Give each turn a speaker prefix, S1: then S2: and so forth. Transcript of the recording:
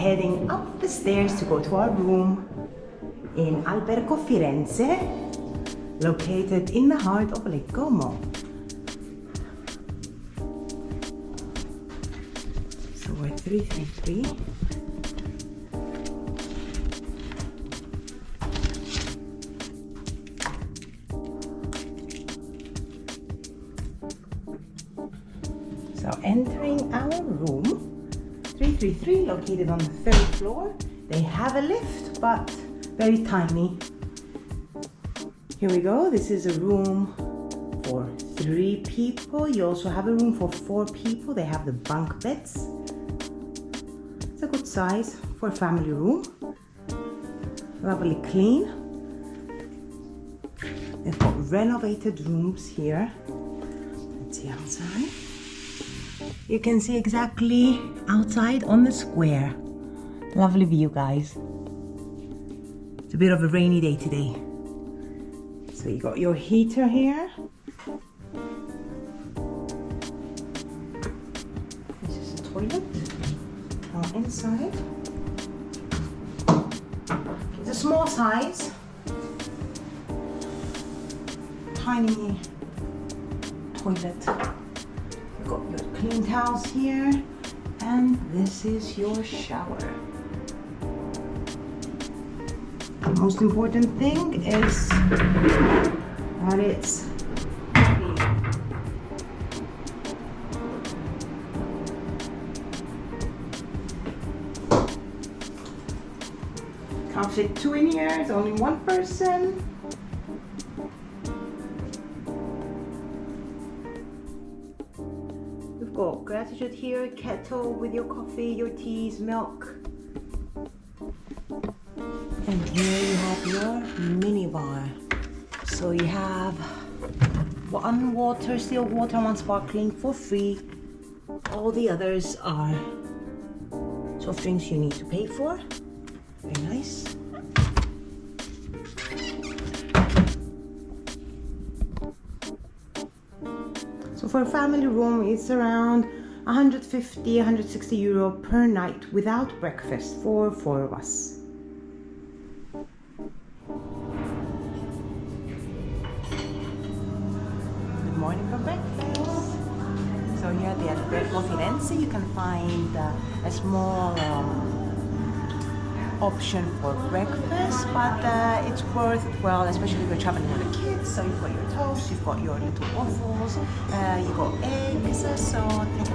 S1: heading up the stairs to go to our room in Albergo Firenze, located in the heart of Lake Como. So we're 333. So entering our room, 333, located on the third floor. They have a lift, but very tiny. Here we go. This is a room for 3 people. You also have a room for 4 people. They have the bunk beds. It's a good size for a family room. Lovely clean. They've got renovated rooms here. Let's see outside. You can see exactly outside on the square. Lovely view, guys. It's a bit of a rainy day today. So you got your heater here. This is the toilet. Now inside. It's a small size. Tiny toilet. You've got your clean towels here. And this is your shower. The most important thing is that it's clean. Can't fit 2 in here, it's only 1 person. We've got gratitude here, kettle with your coffee, your teas, milk. And here you have your mini bar. So you have 1 water, still water, 1 sparkling for free. All the others are soft drinks you need to pay for. Very nice. So for a family room, it's around 150, 160 euro per night without breakfast for 4 of us. Morning for breakfast. So here at the Albergo Firenze you can find a small option for breakfast, but it's worth it well, especially if you're traveling with the kids. So you've got your toast, you've got your little waffles, you've got eggs, so take